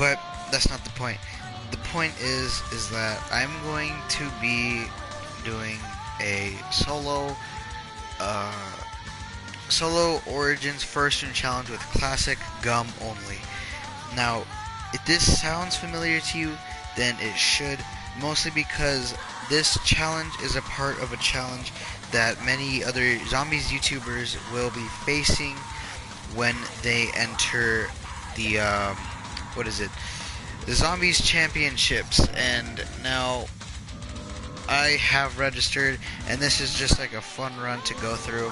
But that's not the point. The point is that I'm going to be doing a solo Origins First Room challenge with classic gum only. Now, if this sounds familiar to you, then it should, mostly because this challenge is a part of a challenge that many other zombies YouTubers will be facing when they enter the the Zombies Championships. And now I have registered, and this is just like a fun run to go through,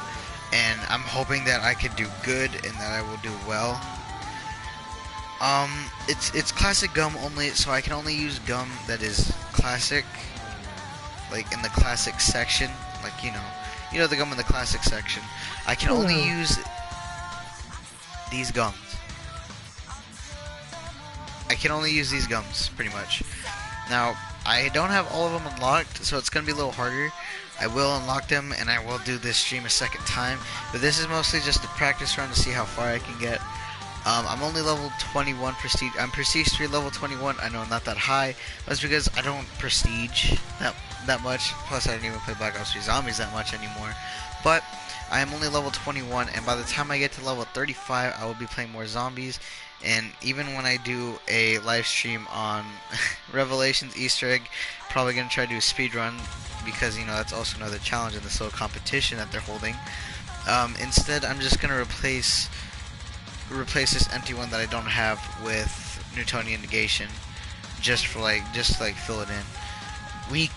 and I'm hoping that I could do good and that I will do well. It's classic gum only, so I can only use gum that is classic, like in the classic section, like you know the gum in the classic section. I can only use these gums. I can only use these gums, pretty much. Now, I don't have all of them unlocked, so it's gonna be a little harder. I will unlock them, and I will do this stream a second time, but this is mostly just a practice run to see how far I can get. I'm only level 21 prestige. I'm prestige 3 level 21. I know, not that high. That's because I don't prestige that much. Plus, I don't even play Black Ops 3 Zombies that much anymore. But I am only level 21, and by the time I get to level 35, I will be playing more zombies. And even when I do a live stream on Revelations Easter egg, probably gonna try to do a speed run, because that's also another challenge in this little competition that they're holding. Instead, I'm just gonna replace this empty one that I don't have with Newtonian negation, just to fill it in.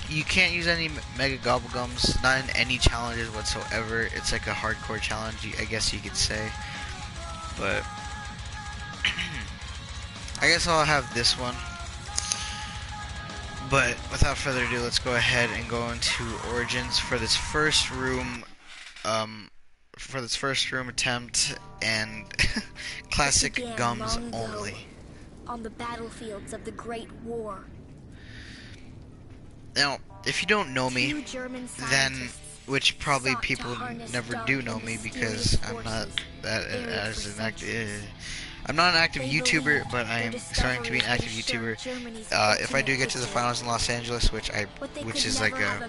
You can't use any mega gobblegums, not in any challenges whatsoever. It's like a hardcore challenge, I guess you could say. But I guess I'll have this one. But without further ado, let's go ahead and go into Origins for this first room attempt, and classic gums only. On the battlefields of the Great War. Now, if you don't know me, then, which probably people never do know me, because I'm not I'm not an active YouTuber, but I am starting to be an active YouTuber. If I do get to the finals in Los Angeles, which is like a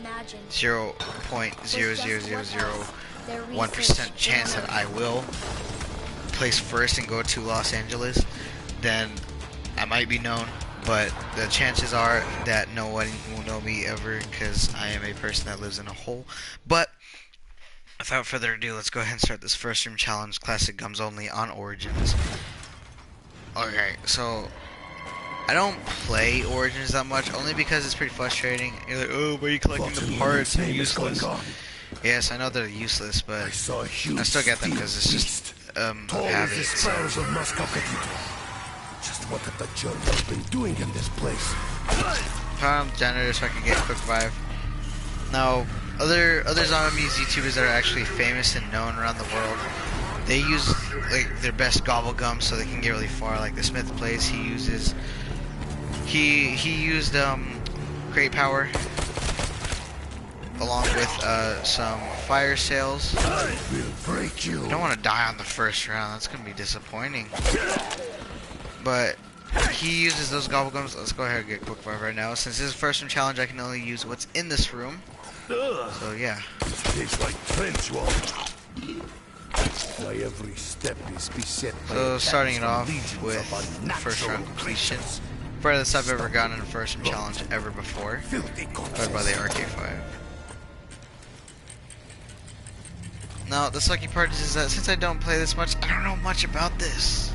0.00001% chance that I will place first and go to Los Angeles, then I might be known. But the chances are that no one will know me ever, because I am a person that lives in a hole. But without further ado, let's go ahead and start this first room challenge, classic gums only, on Origins. Okay, so I don't play Origins that much, only because it's pretty frustrating. You're like, oh, but you're collecting the parts, they're useless. Yes, I know they're useless, but I still get them because it's just a habit. So. Just what have the Germans been doing in this place? Power on janitor so I can get quick revive. Now, other zombies YouTubers that are actually famous and known around the world, they use like their best gobble gum so they can get really far. Like the Smith plays, he used great power along with some fire sales. I don't want to die on the first round. That's gonna be disappointing. But he uses those gobblegums. Let's go ahead and get quick revive right now. Since this is first room challenge, I can only use what's in this room. So yeah. Tastes like trench wall. My every step is beset by so starting it off with the first round completion. Furthest I've ever gotten in a first room challenge ever before. Followed by the RK5. Now the sucky part is that since I don't play this much, I don't know much about this.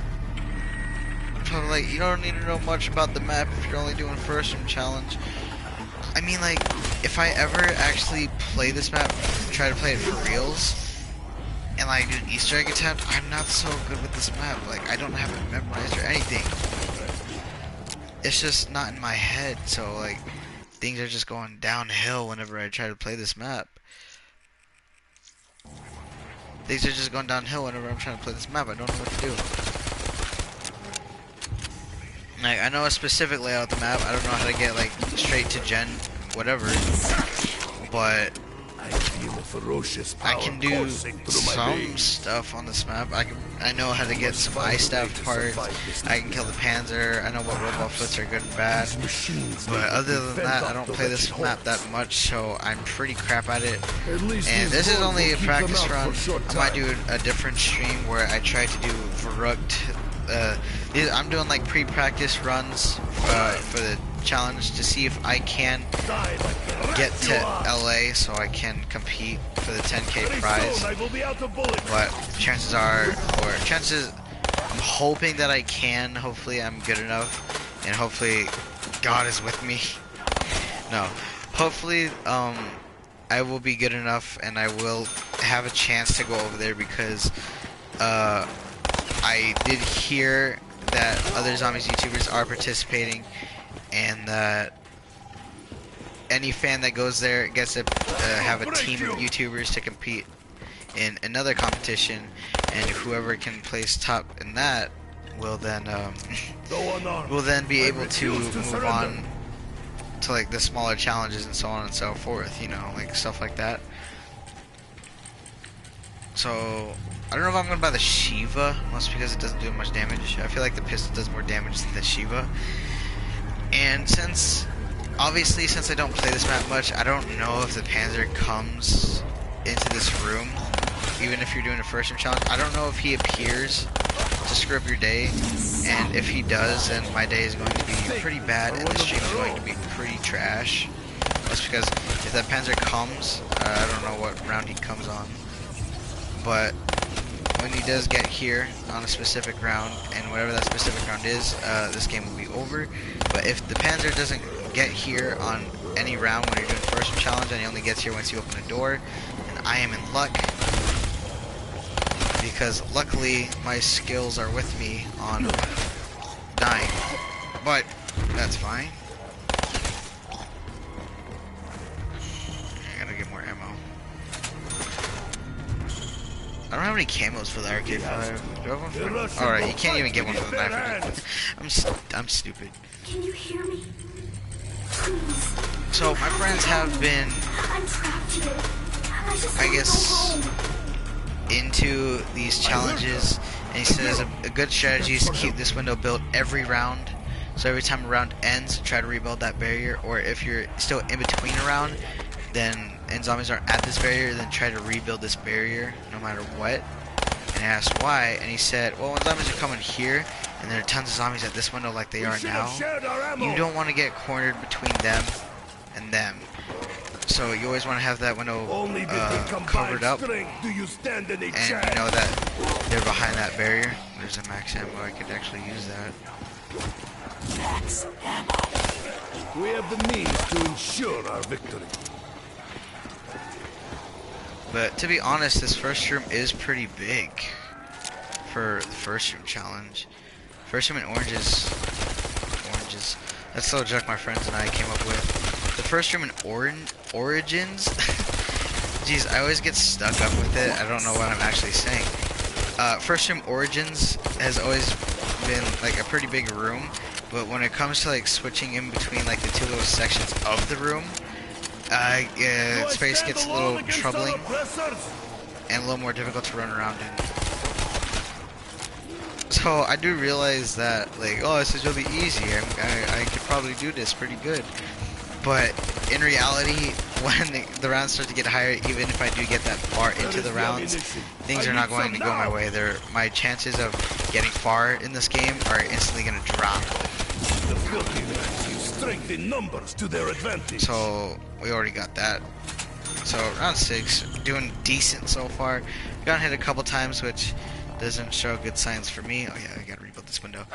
Probably like, you don't need to know much about the map if you're only doing first room challenge. I mean, like, if I ever actually play this map, try to play it for reals, and like do an Easter egg attempt, I'm not so good with this map. Like, I don't have it memorized or anything. It's just not in my head, so like things are just going downhill whenever I try to play this map. Things are just going downhill whenever I'm trying to play this map. I don't know what to do. Like, I know a specific layout of the map. I don't know how to get like straight to gen, whatever. But feel a ferocious I power can do coursing through my some veins. stuff on this map. I know how to get some ice staff parts. I can kill the Panzer. I know what robot foots are good and bad. These machines need But to other be than fed that, up I don't the play this wretched map that hordes. much, so I'm pretty crap at it. At least And these this is hordes only will a keep them practice out run. for a short I might time. do a different stream where I try to do Verrucht. I'm doing like pre-practice runs for the challenge to see if I can Die like a rat get to you are. LA so I can compete for the 10K Very prize. soon I will be out of bullets. But I'm hoping that I can. Hopefully I'm good enough, and hopefully God is with me. No, hopefully I will be good enough, and I will have a chance to go over there because I did hear that other zombies YouTubers are participating, and that any fan that goes there gets to have a team of YouTubers to compete in another competition, and whoever can place top in that will then be able to move on to like the smaller challenges and so on and so forth, you know, like stuff like that. So I don't know if I'm gonna buy the Shiva, mostly because it doesn't do much damage. I feel like the pistol does more damage than the Shiva, and since I don't play this map much, I don't know if the Panzer comes into this room, even if you're doing a first room challenge. I don't know if he appears to screw up your day, and if he does, then my day is going to be pretty bad, and the stream is going to be pretty trash. That's because if that Panzer comes, I don't know what round he comes on, but when he does get here on a specific round, and whatever that specific round is, this game will be over. But if the Panzer doesn't get here on any round when you're doing first challenge, and he only gets here once you open a door, and I am in luck, because luckily my skills are with me on dying, but that's fine. I gotta get more ammo. I don't have any camos for the RK5. Do I have one for? Alright, you can't even get one for the knife. I'm stupid. Can you hear me? Please. So my friends have been, I'm trapped here. I guess, into these challenges, and he says a good strategy is to keep this window built every round. So every time a round ends, try to rebuild that barrier, or if you're still in between a round, then and zombies aren't at this barrier, then try to rebuild this barrier no matter what. And I asked why, and he said, well, when zombies are coming here, and there are tons of zombies at this window like they are now, you don't want to get cornered between them and them. So you always want to have that window covered up, and you know that they're behind that barrier. There's a max ammo, I could actually use that. Max ammo. We have the means to ensure our victory. But to be honest, this first room is pretty big for the first room challenge. First room in oranges. That's the joke my friends and I came up with. The first room in Origins. Jeez, I always get stuck up with it. I don't know what I'm actually saying. First room Origins has always been like a pretty big room, but when it comes to like switching in between like the two little sections of the room, space gets a little troubling and a little more difficult to run around in. So I do realize that, like, oh, this is really easy. I could probably do this pretty good. But in reality, when the rounds start to get higher, even if I do get that far into the rounds, things are not going to go my way. My chances of getting far in this game are instantly going to drop. The filthy rats use strength in numbers to their advantage. So we already got that. So round 6, doing decent so far. Gotten hit a couple times, which doesn't show good signs for me. Oh yeah, I gotta rebuild this window.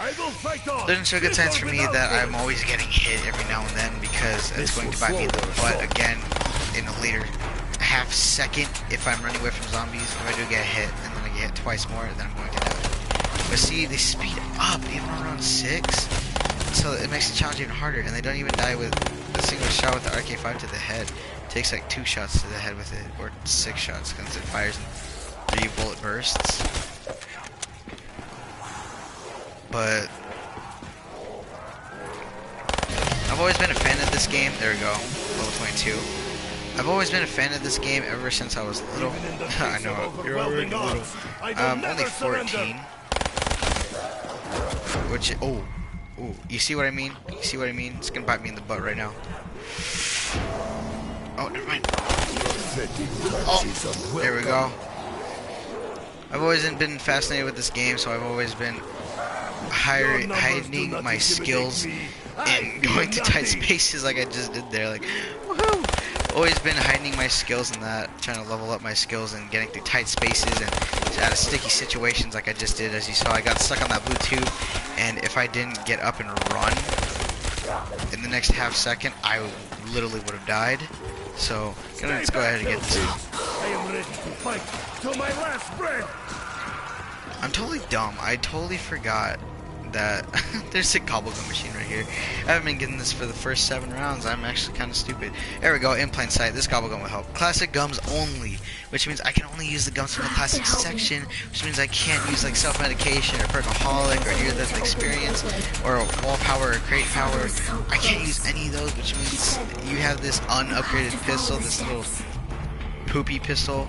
Doesn't show good signs for me that I'm always getting hit every now and then, because it's going to bite me in the butt again in a later half second if I'm running away from zombies. If I do get hit and then I get hit twice more, then I'm going to die. But see, they speed up even on round 6, so it makes the challenge even harder, and they don't even die with a single shot with the RK5 to the head. It takes like 2 shots to the head with it, or 6 shots, because it fires in 3 bullet bursts. But I've always been a fan of this game. There we go, level 22. I've always been a fan of this game ever since I was little. Even in the I face know, of you're already overwhelming little. odds, I do I'm never only 14. surrender. Which, oh, you see what I mean? You see what I mean? It's gonna bite me in the butt right now. Oh, never mind. Oh, there we go. I've always been fascinated with this game, so I've always been hiding my skills and going to tight spaces like I just did there. Like, woohoo! Always been hiding my skills in that, trying to level up my skills and getting through tight spaces and out of sticky situations like I just did. As you saw, I got stuck on that blue tube, and if I didn't get up and run in the next half second, I literally would have died. So, let's go ahead and get this. I am ready to fight till my last breath. I'm totally dumb. I totally forgot that there's a gobblegum machine right here. I haven't been getting this for the first 7 rounds. I'm actually kind of stupid. There we go, in plain sight. This gobblegum will help. Classic gums only, which means I can only use the gums from the classic section, which means I can't use like self-medication or perkaholic or near-death experience or wall power or crate power. I can't use any of those, which means you have this unupgraded pistol, this little poopy pistol,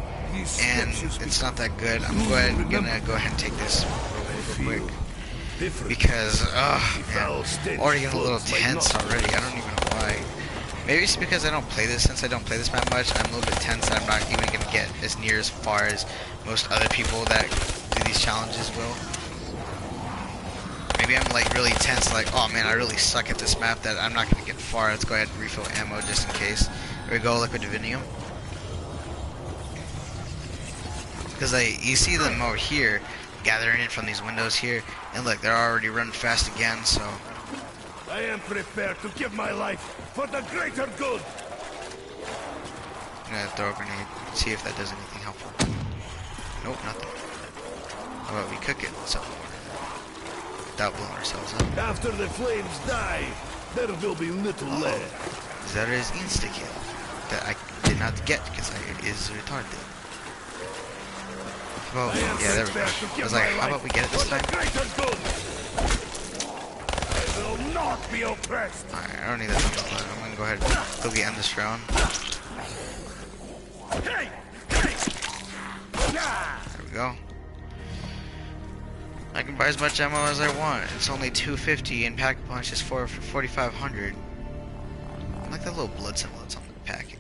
and it's not that good. I'm gonna go ahead and take this real quick. Because, man, already getting a little tense already. I don't even know why. Maybe it's because I don't play this. Since I don't play this map much, I'm a little bit tense that I'm not even going to get as near as far as most other people that do these challenges will. Maybe I'm like really tense, like, oh man, I really suck at this map that I'm not going to get far. Let's go ahead and refill ammo just in case. There we go, liquid divinium. Because you see them over here, gathering in from these windows here, and look, they're already running fast again, so I am prepared to give my life for the greater good. I'm gonna throw a grenade, see if that does anything helpful. Nope, nothing. How about we cook it with something without blowing ourselves up? After the flames die, there will be little left. There is insta-kill that I did not get because I is retarded. Well, yeah, there we go. I was like, how about we get it this time? I will not be oppressed. Alright, I don't need that much blood. I'm gonna go ahead and quickly end this round. Hey! There we go. I can buy as much ammo as I want. It's only 250 and pack punch is 4,500. I like that little blood symbol that's on the packet.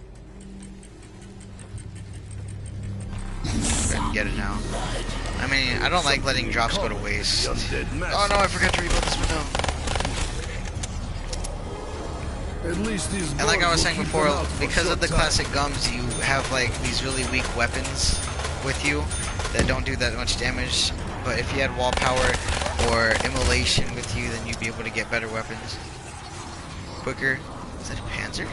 Get it now. I mean, I don't like letting drops go to waste. Oh no, I forgot to rebuild this window. At least these and like I was saying before, because of the classic gums, you have like these really weak weapons with you that don't do that much damage. But if you had wall power or immolation with you, then you'd be able to get better weapons quicker. Is that a Panzer?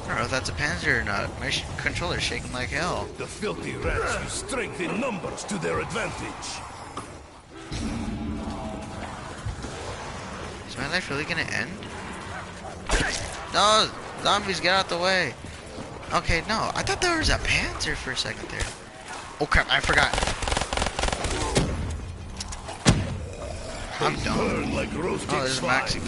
I don't know if that's a Panzer or not. My controller's shaking like hell. The filthy rats use strength in numbers to their advantage. Is my life really gonna end? No! Zombies, get out the way! Okay, no. I thought there was a Panzer for a second there. Oh crap, I forgot. I'm dumb. Like oh, there's Maxi.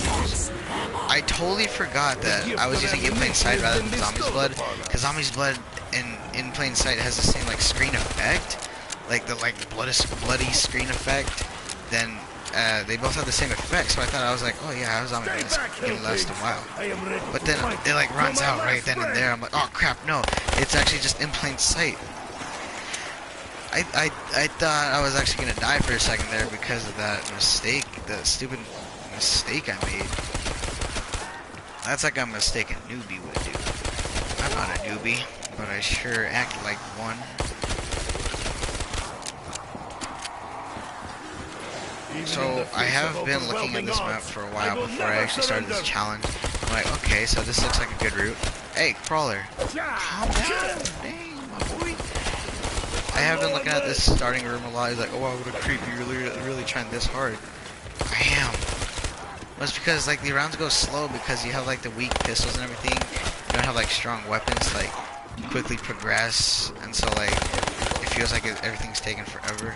I totally forgot that I was using in plain sight rather than Zombie's Blood, because Zombie's Blood in plain sight has the same like screen effect, like the bloody screen effect. Then they both have the same effect, so I thought I was like, oh yeah, I was Zombie Blood. It's gonna last a while. But then it like runs out right then and there. I'm like, oh crap, no, it's actually just in plain sight. I thought I was actually gonna die for a second there because of that mistake, the stupid mistake I made. That's like a mistake a newbie would do. I'm not a newbie, but I sure act like one. So I have been looking at this map for a while before I actually started this challenge. I'm like, okay, so this looks like a good route. Hey, crawler, calm down, dang, my boy. I have been looking at this starting room a lot. He's like, oh, I would have creepy. You're really trying this hard. I am. Well, it's because like the rounds go slow because you have like the weak pistols and everything. You don't have like strong weapons like quickly progress, and so like it feels like everything's taking forever.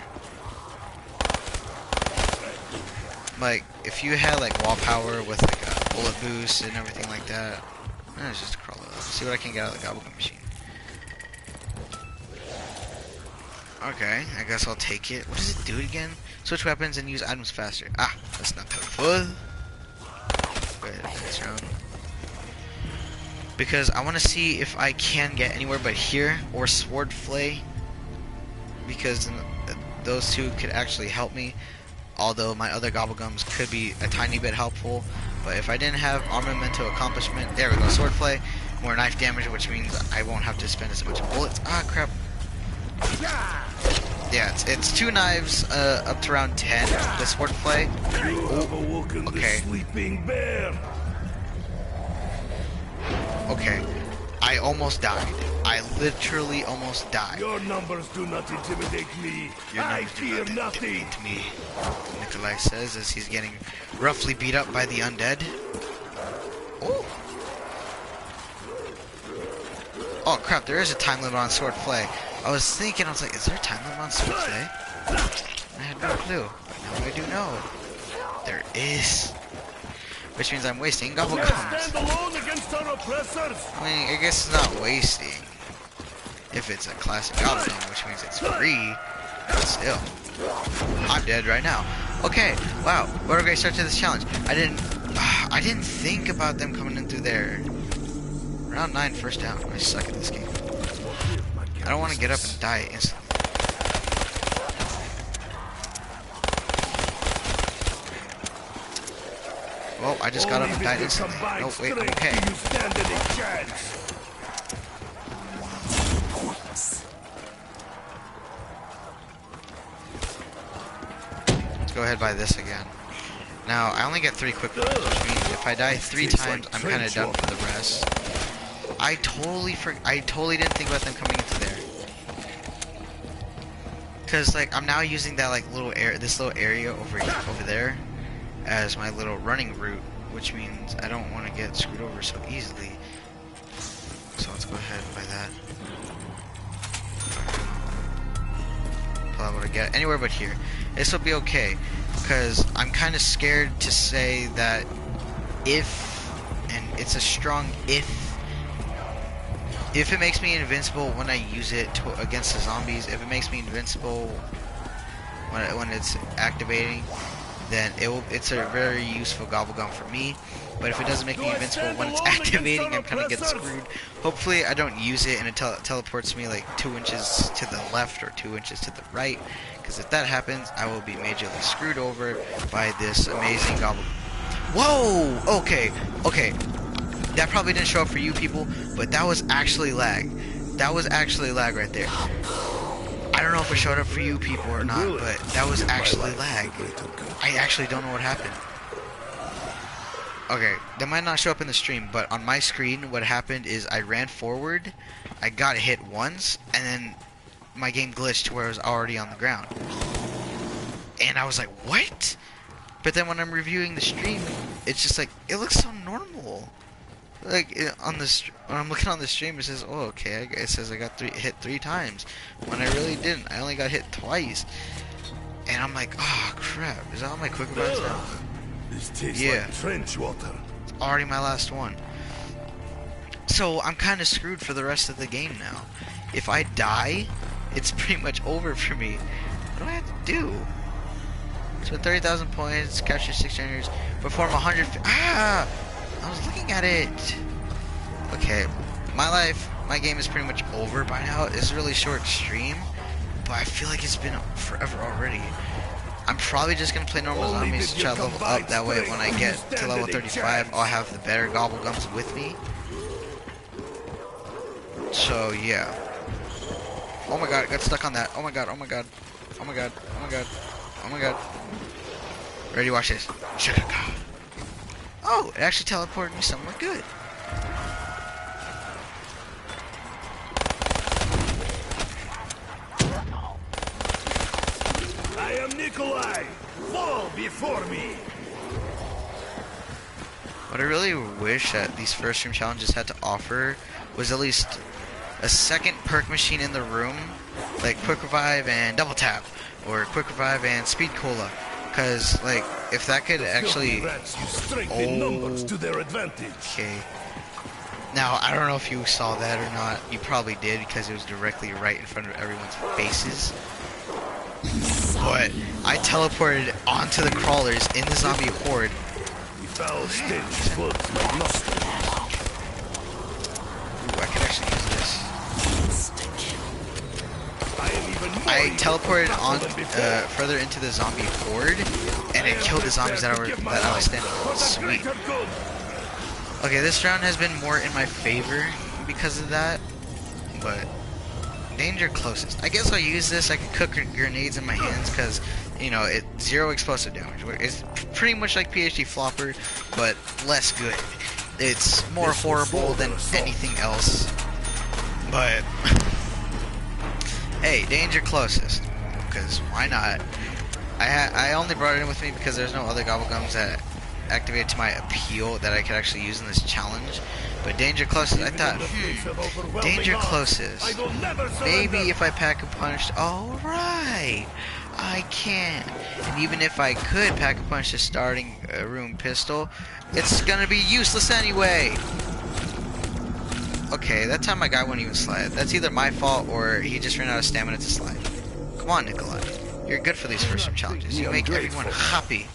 Like if you had like wall power with like a bullet boost and everything like that, It's just a crawler. Let's see what I can get out of the gobblegum machine. Okay, I guess I'll take it. What does it do again? Switch weapons and use items faster. Ah, that's not helpful. Go ahead, next round. Because I want to see if I can get anywhere but here or sword flay. Because those two could actually help me. Although my other gobblegums could be a tiny bit helpful. But if I didn't have armamental accomplishment, there we go, sword flay, more knife damage, which means I won't have to spend as much bullets. Ah, crap. Yeah, it's 2 knives up to round 10. The sword play. Okay. Okay. I almost died. I literally almost died. Your numbers do not intimidate me. I fear nothing. Me, Nikolai says as he's getting roughly beat up by the undead. Oh. Oh crap! There is a time limit on sword play. I was thinking, I was like, is there a time limit on sword play? I had no clue, but now I do know. There is. Which means I'm wasting gobblegums. Stand alone against our oppressors. I mean, I guess it's not wasting. If it's a classic gobblegum, which means it's free. But still. I'm dead right now. Okay, wow. What a great start to this challenge. I didn't think about them coming in through there. Round 9, first down. I suck at this game. I don't want to get up and die instantly. Well, I just got up and died instantly. No, wait, I'm okay. Let's go ahead and buy this again. Now, I only get 3 quick ones, which means if I die 3 times, I'm kind of done for the rest. I totally didn't think about them coming into there. Cause like I'm now using that like this little area over there as my little running route, which means I don't want to get screwed over so easily. So let's go ahead and buy that. Probably would get anywhere but here. This will be okay, cause I'm kind of scared to say that if, and it's a strong if it makes me invincible when I use it against the zombies, if it makes me invincible when it's activating, then it's a very useful gobblegum for me. But if it doesn't make me invincible when it's activating, I'm kind of getting screwed. Hopefully I don't use it and it teleports me like 2 inches to the left or 2 inches to the right, because if that happens, I will be majorly screwed over by this amazing gobblegum. Whoa! Okay. That probably didn't show up for you people, but that was actually lag. That was actually lag right there. I don't know if it showed up for you people or not, but that was actually lag. I actually don't know what happened. Okay, that might not show up in the stream, but on my screen, what happened is I ran forward, I got hit once, and then my game glitched to where I was already on the ground. And I was like, what? But then when I'm reviewing the stream, it's just like, it looks so normal. Like when I'm looking on the stream, it says, "Oh, okay." It says I got hit 3 times, when I really didn't. I only got hit twice, and I'm like, "Oh crap! Is that all my quick revives now?" This tastes like trench water. It's already my last one. So I'm kind of screwed for the rest of the game now. If I die, it's pretty much over for me. What do I have to do? So 30,000 points, capture 6 generators, perform 100. I was looking at it. Okay, my game is pretty much over by now. It's a really short stream, but I feel like it's been forever already. I'm probably just gonna play normal zombies to try to level up. That way, when I get to level 35, I'll have the better gobblegums with me. So yeah. Oh my god, I got stuck on that. Oh my god, oh my god. Oh my god, oh my god. Oh my god. Ready, watch this. Oh, it actually teleported me somewhere good. I am Nikolai. Fall before me. What I really wish that these first stream challenges had to offer was at least a second perk machine in the room, like quick revive and double tap, or quick revive and speed cola. Because, like, if that could actually... numbers to their advantage. Okay. Now, I don't know if you saw that or not. You probably did because it was directly right in front of everyone's faces. But I teleported onto the crawlers in the zombie horde. The foul stench floods my nostrils. Ooh, I could actually use this. I am even more I eager for teleported battle on than before. further into the zombie horde, and it killed the zombies that I was standing on. Sweet. Okay, this round has been more in my favor because of that, but danger closest. I guess I'll use this. I can cook grenades in my hands because, you know, it's 0 explosive damage. It's pretty much like PhD Flopper, but less good. It's more horrible than anything else, but hey, danger closest, because why not? I only brought it in with me because there's no other gobblegums that activated to my appeal that I could actually use in this challenge. But danger closest, I thought, danger closest. Maybe if I pack a punch, alright, I can. And even if I could pack a punch the starting room pistol, it's gonna be useless anyway. Okay, that time my guy wouldn't even slide. That's either my fault or he just ran out of stamina to slide. Come on, Nikolai. You're good for these first room challenges. You make everyone happy.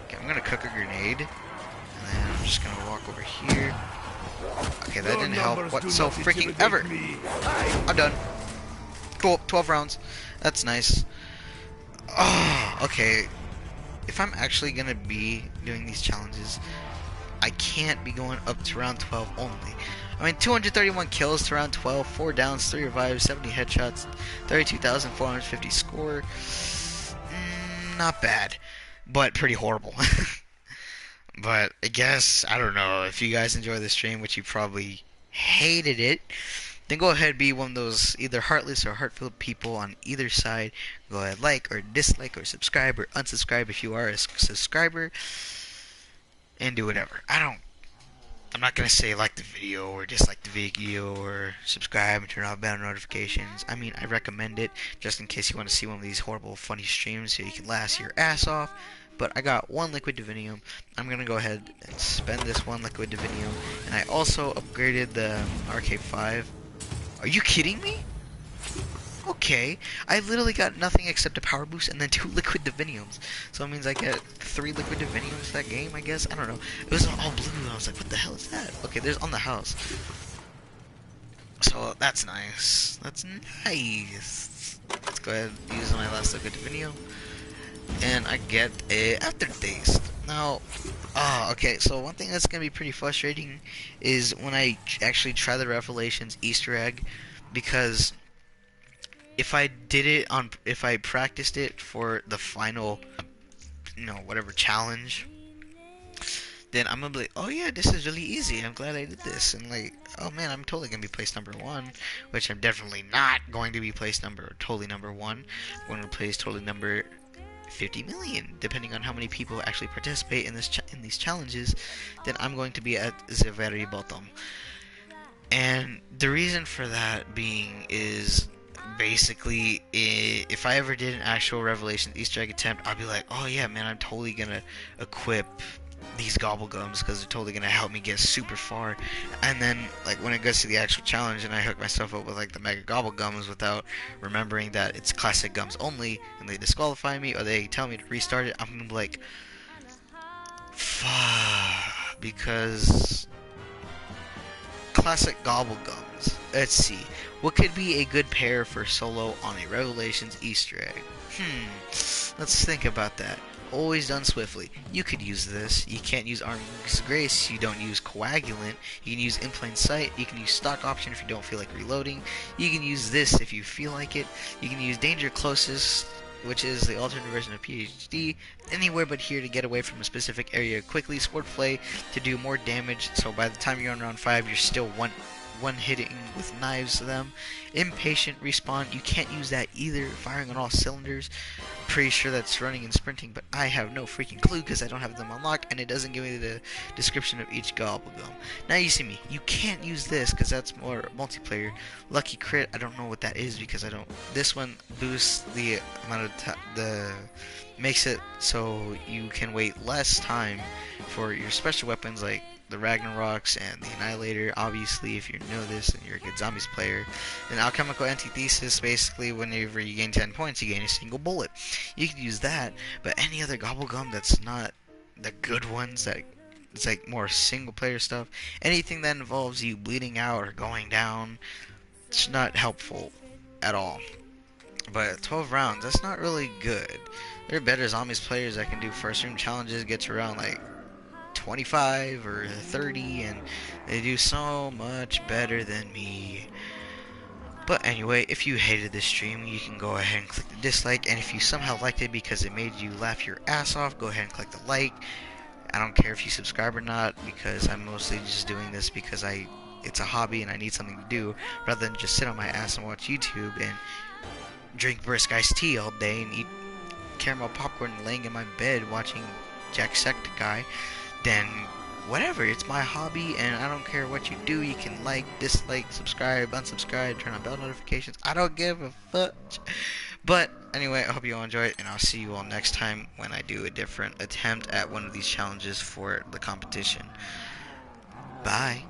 Okay, I'm gonna cook a grenade. And then I'm just gonna walk over here. Okay, that didn't help whatso freaking ever. I'm done. Cool, 12 rounds. That's nice. Oh, okay. If I'm actually gonna be doing these challenges, I can't be going up to round 12 only. I mean, 231 kills to round 12, 4 downs, 3 revives, 70 headshots, 32,450 score. Not bad, but pretty horrible. But I guess, I don't know, if you guys enjoy the stream, which you probably hated it, then go ahead and be one of those either heartless or heart-filled people on either side. Go ahead, like or dislike or subscribe or unsubscribe if you are a subscriber, and do whatever. I'm not gonna say like the video or dislike the video or subscribe and turn off bell notifications. I mean, I recommend it just in case you want to see one of these horrible funny streams so you can laugh your ass off. But I got 1 liquid divinium. I'm gonna go ahead and spend this 1 liquid divinium, and I also upgraded the RK5. Are you kidding me? Okay, I literally got nothing except a power boost and then 2 liquid diviniums. So it means I get 3 liquid diviniums that game, I guess? I don't know. It was all blue and I was like, what the hell is that? Okay, there's on the house. So that's nice. That's nice. Let's go ahead and use my last liquid divinium. And I get a aftertaste. Now, okay, so one thing that's going to be pretty frustrating is when I actually try the Revelations Easter egg, because if I practiced it for the final, you know, whatever challenge, then I'm gonna be like, oh yeah, this is really easy. I'm glad I did this. And like, oh man, I'm totally gonna be placed number 1, which I'm definitely not going to be placed totally number 1. I'm going to place totally number 50 million, depending on how many people actually participate in these challenges. Then I'm going to be at the very bottom. And the reason for that being is, basically, if I ever did an actual Revelation Easter egg attempt, I'd be like, oh yeah, man, I'm totally gonna equip these gobblegums because they're totally gonna help me get super far. And then, like, when it gets to the actual challenge and I hook myself up with like the mega gobblegums without remembering that it's classic gums only, and they disqualify me or they tell me to restart it, I'm gonna be like, fuck, because classic gobblegums. Let's see. What could be a good pair for solo on a Revelations Easter egg? Let's think about that. Always done swiftly. You could use this. You can't use Arm's Grace. You don't use Coagulant. You can use In Plain Sight. You can use Stock Option if you don't feel like reloading. You can use this if you feel like it. You can use Danger Closest, which is the alternate version of PhD. Anywhere but here to get away from a specific area quickly. Sword Play to do more damage, so by the time you're on round 5, you're still one hitting with knives to them. Impatient Respawn, you can't use that either, firing on all cylinders. pretty sure that's running and sprinting, but I have no freaking clue because I don't have them unlocked, and it doesn't give me the description of each gobblegum. Now you see me. You can't use this because that's more multiplayer. Lucky crit, I don't know what that is because I don't. This one boosts the amount of makes it so you can wait less time for your special weapons like the Ragnaroks and the Annihilator. Obviously, if you know this and you're a good zombies player, then Alchemical Antithesis, basically whenever you gain 10 points, you gain a single bullet. You could use that, but any other gobblegum that's not the good ones, that it's like more single player stuff, anything that involves you bleeding out or going down, it's not helpful at all. But 12 rounds, that's not really good. There are better zombies players that can do first room challenges, get to around like 25 or 30, and they do so much better than me. But anyway, if you hated this stream, you can go ahead and click the dislike, and if you somehow liked it because it made you laugh your ass off, go ahead and click the like. I don't care if you subscribe or not, because I'm mostly just doing this because it's a hobby and I need something to do, rather than just sit on my ass and watch YouTube and drink brisk iced tea all day and eat caramel popcorn laying in my bed watching Jacksepticeye. Then whatever, it's my hobby and I don't care what you do. You can like, dislike, subscribe, unsubscribe, turn on bell notifications. I don't give a fuck. But anyway, I hope you all enjoy it, and I'll see you all next time when I do a different attempt at one of these challenges for the competition. Bye.